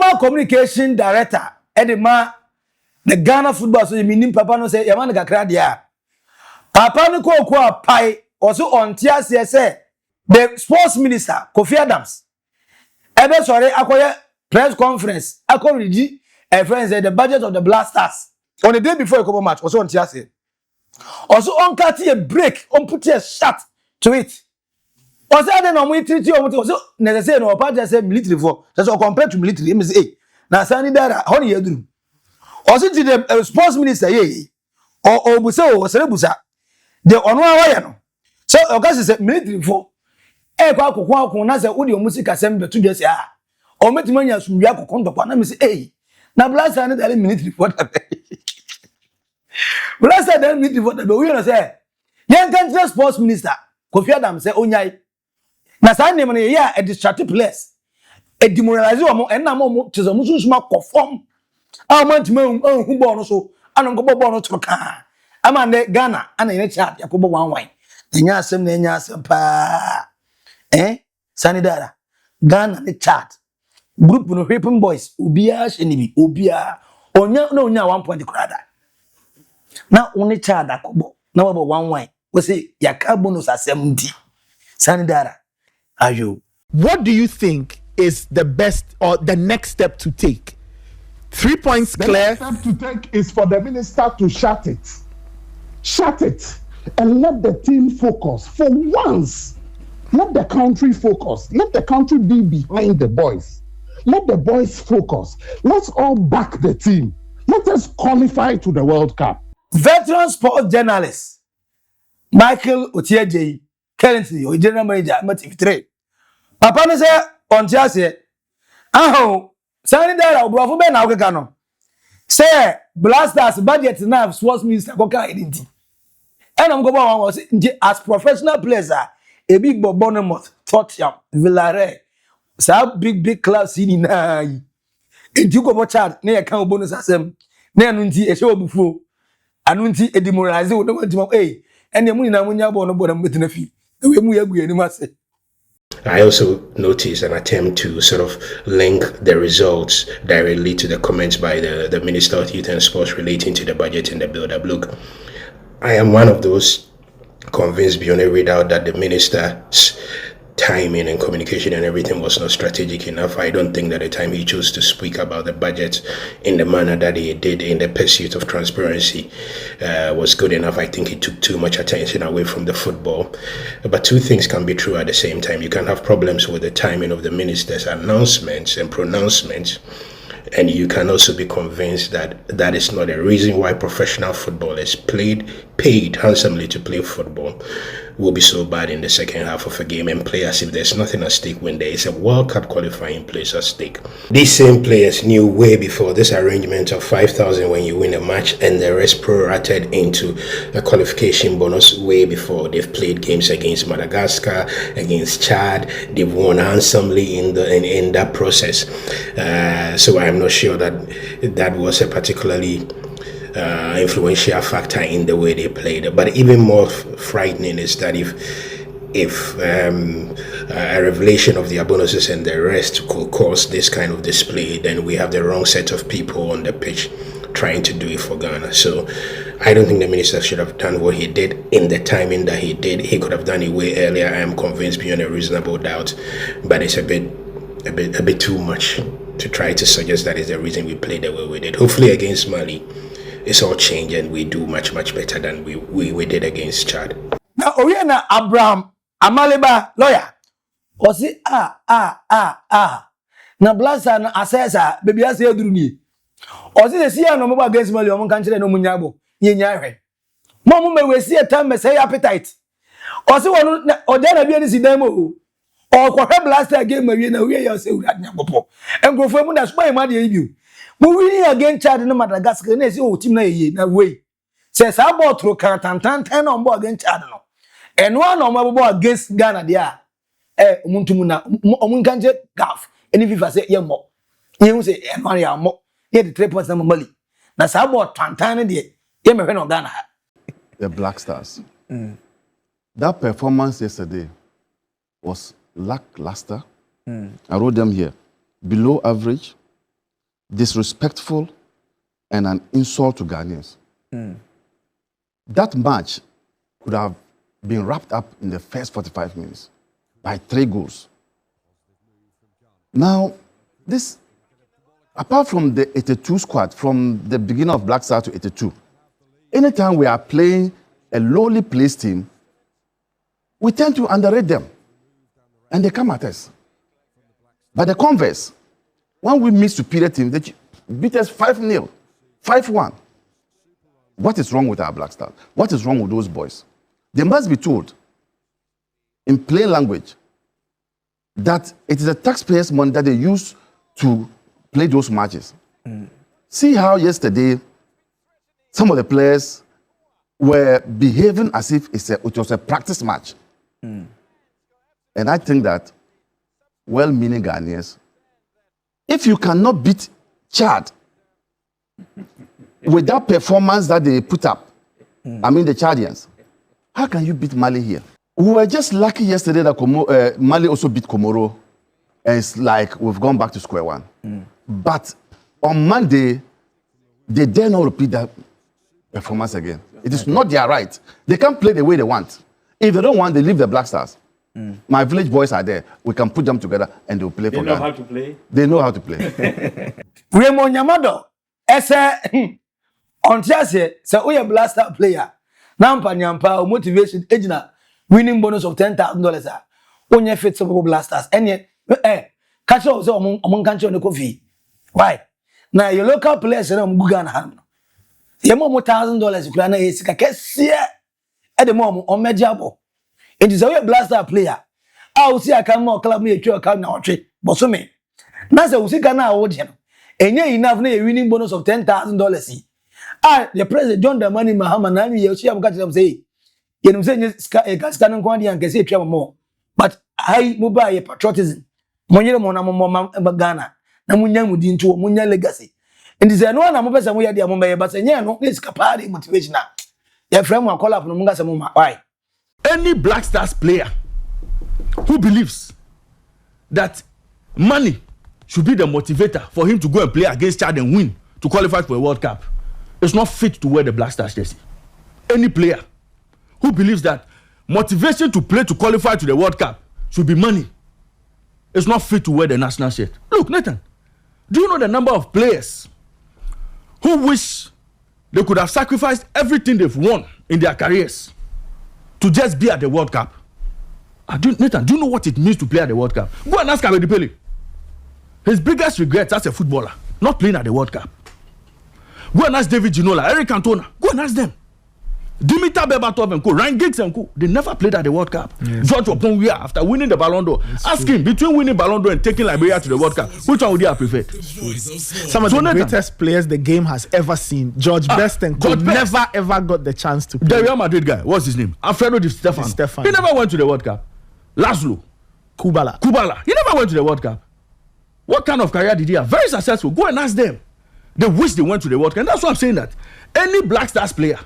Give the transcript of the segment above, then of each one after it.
National Communication Director, Edema, the Ghana Football so meaning Papa no say Yaman Gakradia. Papa no ko pai also on TSS the sports minister Kofi Adams. Ebe sorry akoye press conference akorigi a friend said the budget of the Black Stars on the day before the Copa match also on TSS. Also on cut a break on put a shot to it. Also I don't know we treat you also necessary no part just say military for that's all compared to military me say na Sannie Daara how you do. Also to the sports minister or busa or serebusa the ono awaya no. So okase say military for kwa akoko na say wo de music assembly to just o metima nya sumwia akoko ndokwa na me say na Black Sannie Daara military for that. Black Sannie Daara military for that we know say yan country sports minister Kofi Adams say onyai na say name no ya a distracted place e demoralize omo en na mo tizo mususuma conform amantima hu ball no so anon go ball no to ka amande Ghana ana ina chat yakobo wanwan nya asem pa Sannie Daara Ghana ne chat group no Whipping Boys obia shenibi obia onya 1 point krada na oni chat akobo na wabo wanwan we say yaka bonus asem ndi Sannie Daara ayo. What do you think is the best or the next step to take? 3 points clear. The next step to take is for the minister to shut it and let the team focus for once. Let the country focus. Let the country be behind the boys. Let the boys focus. Let's all back the team. Let us qualify to the World Cup. Veteran sports journalist Michael Otieje, currently your general manager at TV3. Papa ne say on tiase aho Sannie Daara obrofo be na okeka no say Black Stars budget na sports minister go ka identi enam go ba wan say as professional players a big Bournemouth, Tottenham, Villarreal sa big clubs in na yi enti go bo chat na ye kan bonus asem na anu nti e she obufuo anu nti e demoralize wo na wantima ene mu nyina munya bo no bo na metina fi we mu yagu ani ma say. I also noticed an attempt to sort of link the results directly to the comments by the Minister of Youth and Sports relating to the budget and the build-up. Look, I am one of those convinced beyond a doubt that the minister's timing and communication and everything was not strategic enough. I don't think that the time he chose to speak about the budget in the manner that he did in the pursuit of transparency was good enough. I think he took too much attention away from the football. But two things can be true at the same time. You can have problems with the timing of the minister's announcements and pronouncements, and you can also be convinced that that is not a reason why professional footballers paid handsomely to play football will be so bad in the second half of a game and play as if there's nothing at stake when there is a World Cup qualifying place at stake. These same players knew way before this arrangement of 5,000 when you win a match and the rest prorated into a qualification bonus way before. They've played games against Madagascar, against Chad. They've won handsomely in that process. So I'm not sure that was a particularly influential factor in the way they played. But even more frightening is that if a revelation of their bonuses and the rest could cause this kind of display, then we have the wrong set of people on the pitch trying to do it for Ghana. So I don't think the minister should have done what he did in the timing that he did. He could have done it way earlier. I am convinced beyond a reasonable doubt, but it's a bit too much to try to suggest that is the reason we played the way we did. Hopefully against Mali, it's all changed and we do much better than we did against Chad. Now, Oriana Abraham Amaleba lawyer. Osi na Black Stars na assessor baby ase eduru ni. Osi se sia no mo against Mali o mo kan kire no munyabo. Yenya hwe. Mo me we see time me say appetite. Osi wonu oda na bia ni sidan mo. O ko hwe Black Stars game we na we ya say urad nyabopo. Engrofo mu da so ma de yibi. We winning against Chad and Madagascar. Na say o team na ye na way. Say sa ball through kan tan on ball against Chad no. And one on my ball against Ghana there. Omuntu na omunkanje gaf. Any FIFA say ye mo. You say e no ya mo. Ye the 3 points na Mali. Na sa ball tan de ye me hwe no Ghana. The Black Stars. That performance yesterday was lackluster. I wrote them here. Below average, disrespectful, and an insult to Ghanaians. That match could have been wrapped up in the first 45 minutes by 3 goals. Now, this, apart from the 82 squad, from the beginning of Black Stars to 82, anytime we are playing a lowly placed team, we tend to underrate them, and they come at us. But the converse, when we meet superior team, they beat us 5-0, 5-1. What is wrong with our Black Stars? What is wrong with those boys? They must be told in plain language that it is the taxpayers' money that they use to play those matches. See how yesterday some of the players were behaving as if it was a practice match. And I think that well-meaning Ghanaians, if you cannot beat Chad with that performance that they put up, I mean the Chadians, how can you beat Mali here? We were just lucky yesterday that Mali also beat Komoro, and it's like we've gone back to square one. But on Monday, they dare not repeat that performance again. It is not their right. They can't play the way they want. If they don't want, they leave the Black Stars. My village boys are there. We can put them together and they'll play for Ghana. They know how to play? They know how to play. Raymond Yamado, on Tiase, so we a Black Star player. Nampa Nyampa, motivation, ejina, winning bonus of $10,000. Onye fit some Black Stars. And yet, catch up among country on the coffee. Why? Now, your local players are on Ghana. You have more $1,000 you can is at the moment on my job. It is a Black Star player. I will see I can more club me a true account now. But so me. That's a Usika now, and yet enough a winning bonus of $10,000. The president John the money Mahamani, you see, I'm catching them say, you know, saying Gascan Quanti and can say travel more. But I mobile patriotism. Money Mona Ghana, Namunya would into Munya legacy. And this is no one I'm over somewhere, dear Mumbai, but no, it's capacity motivation. Your friend will call up from Mungasamuma. Why? Any Black Stars player who believes that money should be the motivator for him to go and play against Chad and win to qualify for a World Cup is not fit to wear the Black Stars jersey. Any player who believes that motivation to play to qualify to the World Cup should be money is not fit to wear the national shirt. Look, Nathan, do you know the number of players who wish they could have sacrificed everything they've won in their careers to just be at the World Cup? Nathan, do you know what it means to play at the World Cup? Go and ask Abedi Pele. His biggest regrets as a footballer, not playing at the World Cup. Go and ask David Ginola, Eric Cantona. Go and ask them. Dimitar Berbatov and co, Ryan Giggs and co, they never played at the World Cup. George Oponwia, after winning the Ballon d'Or, ask him, between winning Ballon d'Or and taking Liberia to the World Cup, which one would you have preferred? Some of the greatest players the game has ever seen. George Best and co never ever got the chance to play. The Real Madrid guy, what's his name? Alfredo Di Stefano. He never went to the World Cup. Laszlo Kubala, he never went to the World Cup. What kind of career did he have? Very successful. Go and ask them. They wish they went to the World Cup. And that's why I'm saying that any Black Stars player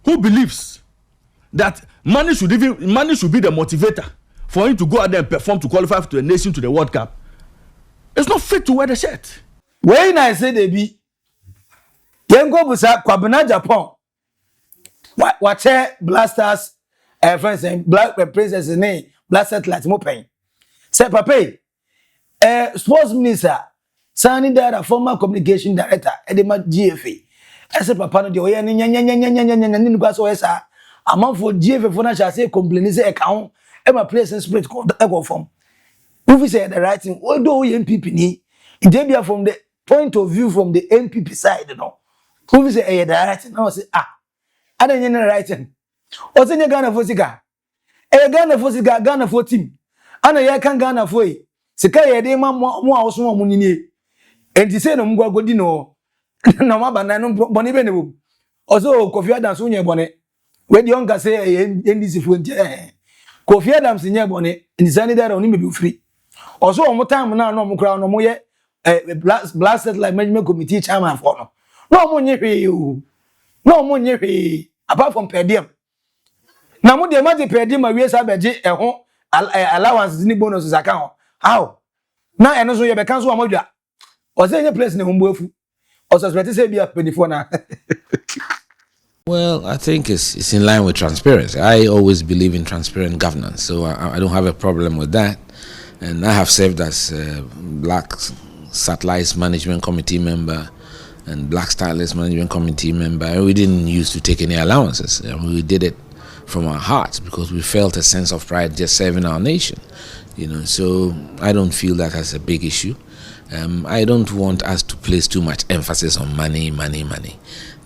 who believes that money should be the motivator for him to go out there and perform to qualify to the nation to the World Cup, it's not fit to wear the shirt. When I say they be, Yengo Busa, Kwabena Japan, watch Black Stars, friends, and Black Princess name, Black Satellite Mopay. Say, Papa, Sports Minister, Sannie Daara, former communication director, Edema GFA. I said, Papa, no, the among for GFA for National say complain say account, and my place in spirit called Echo form. Who say the writing, although MPP ni, it from the point of view from the MPP side, you know. Who say the writing? Now say, I don't know writing. What's in your Ghana for Sika? Ghana for Sika, Ghana for team. And I can Ghana for it. Sika, ye more house more money. And he said, I'm going to go dinner. No, my banana, Bonnie Benny. Also, Kofi Adams, on your bonnet. When the younger say, NDC for Kofi Adams in your bonnet, and Sannie Daara only may be free. Also, one more time now, no more crown, no more yet. Blasted like management committee chairman for no more near you. No more near apart from per diem. Now, what the amount per diem, we have a home allowance in the bonus account. How? Now, I know so you have a council. or say any place in Humbofu, or suspect say be a penny for now. Well, I think it's in line with transparency. I always believe in transparent governance, so I don't have a problem with that. And I have served as Black Satellites Management Committee member and Black Stylist Management Committee member. And we didn't used to take any allowances. We did it from our hearts because we felt a sense of pride just serving our nation. So I don't feel that as a big issue. I don't want us to place too much emphasis on money.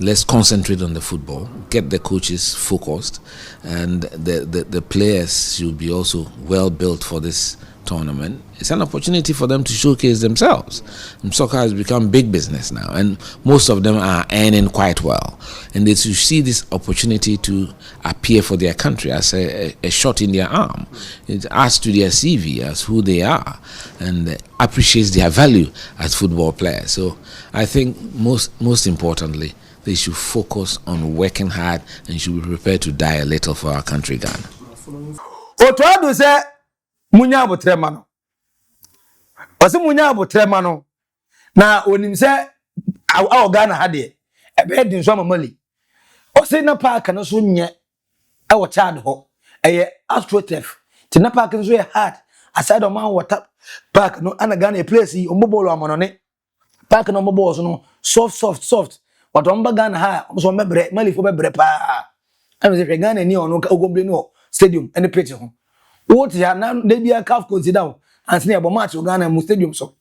Let's concentrate on the football, get the coaches focused, and the players should be also well built for this tournament. It's an opportunity for them to showcase themselves. And soccer has become big business now, and most of them are earning quite well. And they should see this opportunity to appear for their country as a shot in their arm. It adds to their CV as who they are and appreciates their value as football players. So I think most importantly, they should focus on working hard and should be prepared to die a little for our country, Ghana. Otuado say munya abotrema no. Ose munya abotrema no. Na onim say awo Ghana ha de ebe din so mamali. Ose na park no so nye e wo Chad ho. Eye AstroTurf. Ti na park no so e hard. Aside of man water park no ana Ghana place yi ombobolo amono ne. Park no ombobolo so no soft. But omba Ghana ha so mebre mali fo bebre pa. Ame say Ghana ni ono ogobre no stadium any pitch ho. What ya na dey bia calf consider and say about match Ghana mu stadium so.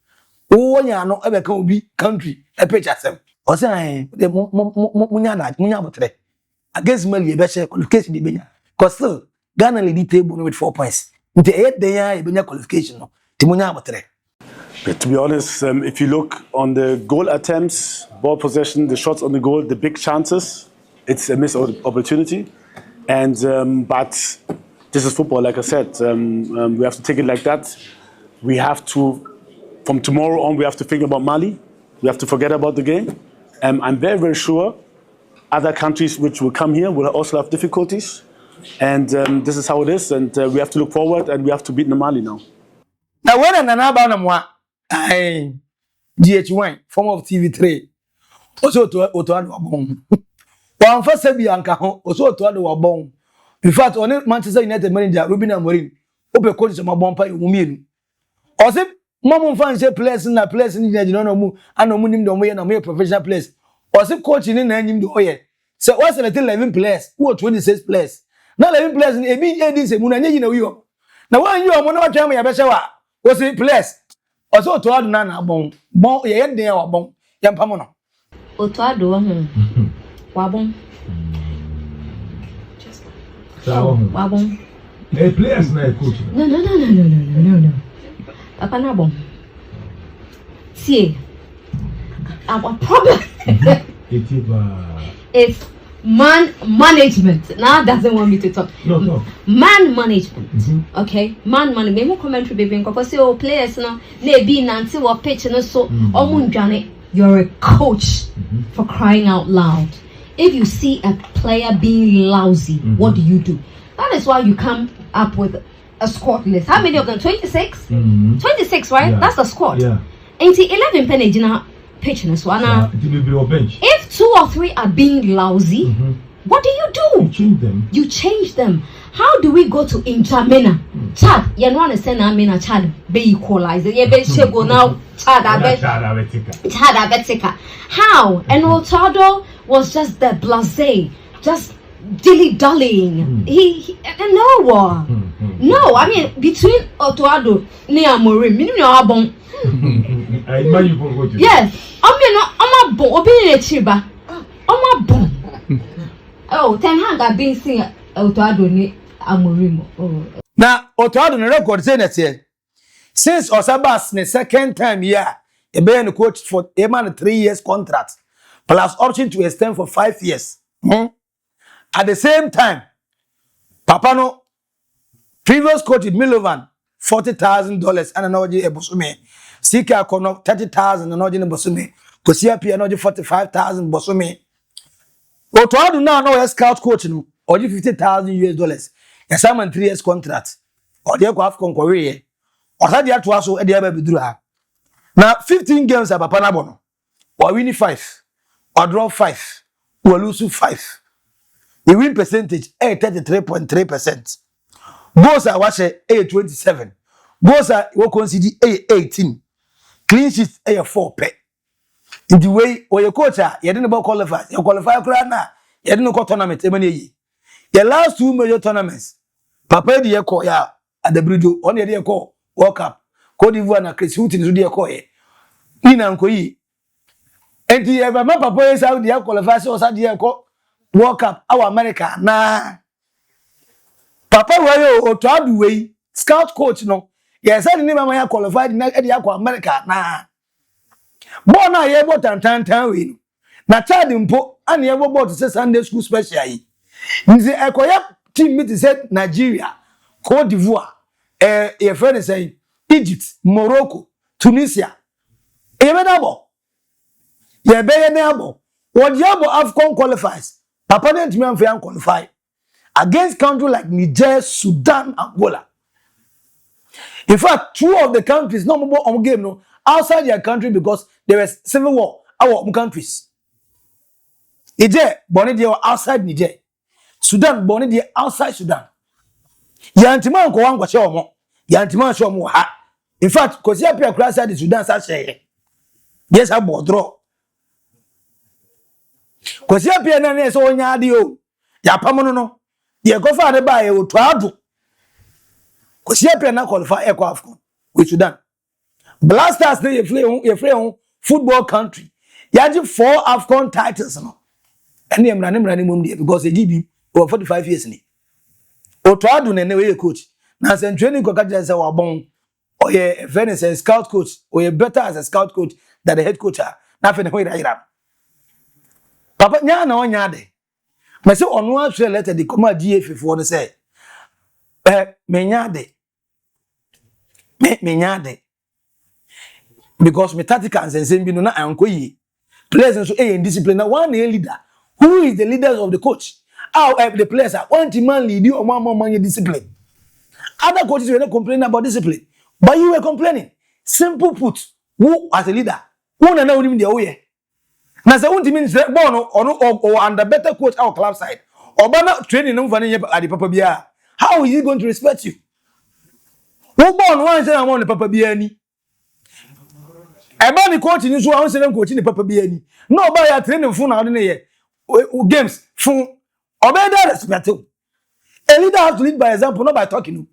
Wo nya no e be kan obi country e pitch asem. O say de munya abotre. Against Mali e be share qualification be benya. Cause still Ghana lead table with 4 points. Nti e dey ya e benya qualification no. Ti munya abotre. But to be honest, if you look on the goal attempts, ball possession, the shots on the goal, the big chances, it's a missed opportunity. And but this is football, like I said. We have to take it like that. We have to, from tomorrow on, we have to think about Mali. We have to forget about the game. I'm very, very sure other countries which will come here will also have difficulties. And this is how it is. And we have to look forward and we have to beat Mali now. Now, when an about them, DH1, form of TV3, also to Otoado. One first be Anka, also to Otoado. In fact, on Manchester United manager Ruben Amorim, open coach of my bompa Uminu. Or say, Mamma fans say players in a place in the no and no money don't wear no professional players. Or say coaching in him the oil. So what's the 11 players? Who are 26 players? Now 11 players in a big say Munani in a you. Now when you are one of them, was it players? Also to add nana bon ye dey wa bon yam pamono Otuado wabon wabon a players na coach no papa na bon see our problem it's man management. Now doesn't want me to talk. No. Man management. Okay? Man management. Me commentary baby because say oh players no na be nanti wo pitch no so omundwane. You're a coach for crying out loud. If you see a player being lousy, what do? That is why you come up with a squad list. How many of them? 26? 26, right? Yeah. That's the squad. Yeah. Ain't 11 penny pitch this one. If 2 or 3 are being lousy, what do? You change them. How do we go to Injamena? Chad, you want to send Amina Chad be equalized. You be go now Chad Abetika. How? And Otuado was just the blasé, just dilly-dallying. He no, I mean between Otuado and Amorim, yes. I'm a bon. Oh, Ten Hag have been seeing Otuado ni Amorim. Now Otuado no record say that here. Since Osabas the second time here, he been the coach for a man 3 years contract plus option to extend for 5 years. At the same time, Papano previous coach in Milovan $40,000 and another Bosume. Sika kono 30,000 and another Bosume. Kosia P another 45,000 Bosume. Otuado now no scout coaching or $50,000. Yes, I'm on 3 years contract. Or they go have conqueror. Or had the actual so at the other bedroom. Now 15 games are papa na bono. Or win 5, or draw 5, or lose 5. The win percentage 33.3%. Goals are watch 27. Goals are what consider 18. Clean sheets 4 pe. In the way or your coach you didn't about qualify. You qualify na you didn't go tournament emani. The last 2 major tournaments. Papa di call ya at the bridge on the call World Cup. Cote d'Ivoire na Chris Hutin so di call ye. Ina nko yi. Enti e ba papa is out the qualify so sa di call World Cup our America na papa wayo o to adu we scout coach no. Yes, I didn't even qualified na e di America na. Born na ye bo tan we. Na child mpo ana ye bo to say Sunday school special yi. Nzi ekoya team meet said Nigeria, Cote d'Ivoire, your friend is saying Egypt, Morocco, Tunisia. You be nabo. You be nabo. What yabo AFCON qualifies. Papa didn't me am qualify against countries like Niger, Sudan, Angola. In fact, 2 of the countries no more on game no outside their country because there was civil war our countries. Niger, born there outside Niger. Sudan, born there outside Sudan. Yantima nko wan kwache omo. Yantima so omo ha. In fact, kosi apia kura side Sudan sa sheye. Yes abo draw. Kosi apia na so onya ade o. Ya pamono no. Ye go fa de ba ye o to adu. Kosi apia na qualify e kwa AFCON with Sudan. Blasters dey free on football country. Yaji 4 AFCON titles no. Ene emra mum dey because e GB over 45 years ni. O to adu na we coach. Na sen training ko kaje say wa bon or a Venice a scout coach or a better as a scout coach than the head coach. Na fe ne ho ira. Papa nya na onya de. Me say onu a letter the command DFF for no say. Me nya de. Me nya de. Because me tactical and sense bi no na anko yi. Players so in discipline na one leader. Who is the leaders of the coach? How the players are one man lead you or one man discipline. Other coaches were not complaining about discipline, but you were complaining. Simple put, who as a leader, who na know him the way. Na say won't mean say born or under better coach our club side. Or bana training no fani at the papa bia. How is he going to respect you? Who born one say I want the papa bia ni. E ba ni coach ni so I want say coach ni papa bia ni. No ba ya training fun na dey here. Games fun obey that respect. A leader has to lead by example, not by talking.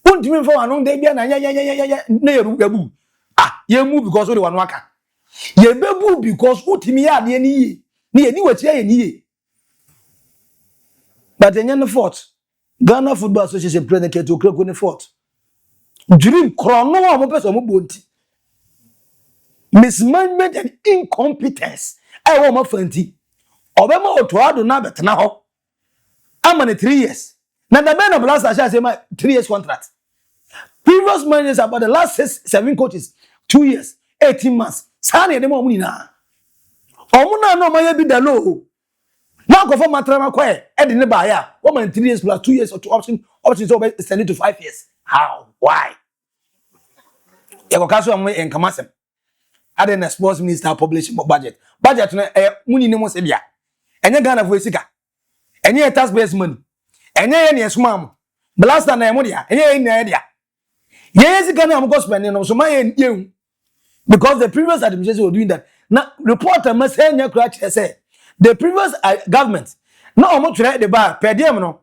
Won't you for anong dey bia na ya na yeru gabu. Ah, ye move because we wan waka. Ye bebu because utimi ya de ni ye ni wati ye ni ye. But enye no fort. Ghana Football Association president Keto Kreko ni fort. Dream krono wa mo pese mo bonti. Mismanagement and incompetence. I want my fanti. Obema otoado na betena ho. I'm 3 years. Now the man of last I say my 3 years contract. Previous managers about the last 7 coaches 2 years, 18 months. Sannie Daara money na. Omuna no my be the low. Now go for matrama kwae. E de ne ba ya. Woman 3 years plus 2 years or 2 options over extended to 5 years. How? Why? You go kaso am en kamasem. Ade na sports minister publishing budget. Budget no muni ne mo se bia. Enye Ghana for sika. Enye taxpayers money. Enye ye ne esuma am. Blaster na emo dia. Enye ye na dia. Ye sika na am go spend no so man ye. Because the previous administration were doing that. Now, reporter must say, the previous government, no more try the bar, per diem, no.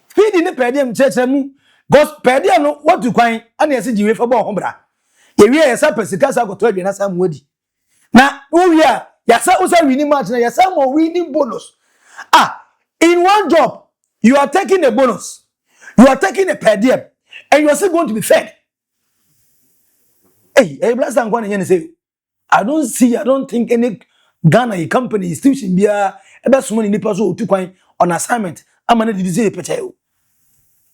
Feeding the per diem, church, because per diem, no, what to coin, and yes, you for Bombra. If you are a suppers, because I got to be some woody. Now, oh, yeah, yes, I was a winning match, yes, some more winning bonus. Ah, in one job, you are taking a bonus, you are taking a per diem. And you are still going to be fed. Hey, blast and one and say, I don't think any Ghana company institution be a best money in the person to coin on assignment. I'm gonna say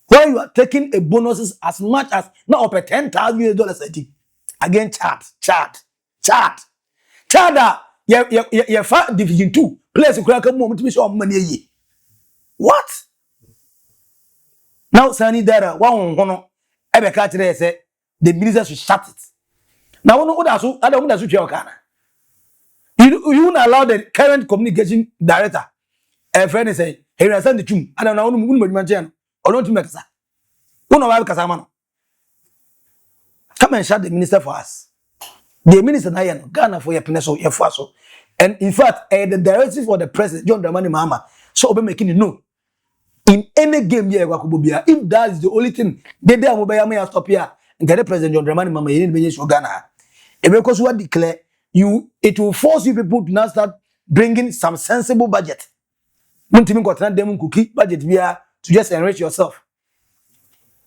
why you are taking a bonuses as much as not up at $10,000 a day. Again, chart. You fat division 2 place crack a moment to be sure money. What? Now Sannie Daara one hono ebe ka kire say the minister should shut it. Now one oda so ada oda so twa okana. You won't allow the current communication director a friend say he will send the tune ada na one mu madwuma or don't make kasa. Una wa kasa ma no. Come and shut the minister for us. The minister na no Ghana for your peneso your so. And in fact, the directive for the president John Dramani Mahama so be making it no. In any game here, if that is the only thing, they may stop here and get the president John Dramani Mahama in Ghana. And because what declare you, it will force you people to now start bringing some sensible budget. Muntimin got them cookie budget via to just enrich yourself.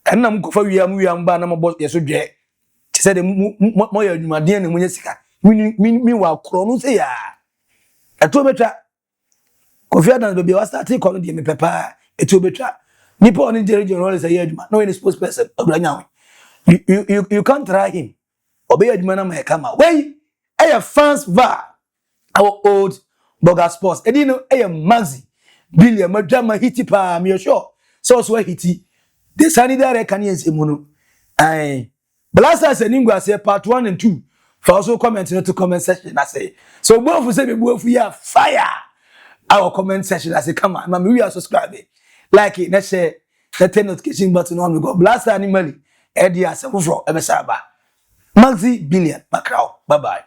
And I'm for we am banana boss yesterday. She said, "Moya, you my dear, and Munesika. Meanwhile, Chrono say, I told me, Kofi Adams baby was starting calling me papa. It will be trap. Nipo on the region is a year, no any spokesperson. You can't try him. Obey a man may come out. Wait, I have fans var our old Boga Sports. And you know, I am Maxi, Billiam, Madama Hitty Pa, me sure. So Hitty. The Sannie Daara can use him. Aye. But last I said, Ingwa say part 1 and 2. For also comment to comment section. I say, so both of say, both we are fire. Our comment section. I say, come on, man, we are subscribing. Like it, let's say, the turn notification button on. We go blast animally. Eddie, as a from Emesaba. Maxi Billion, Macau. Bye bye.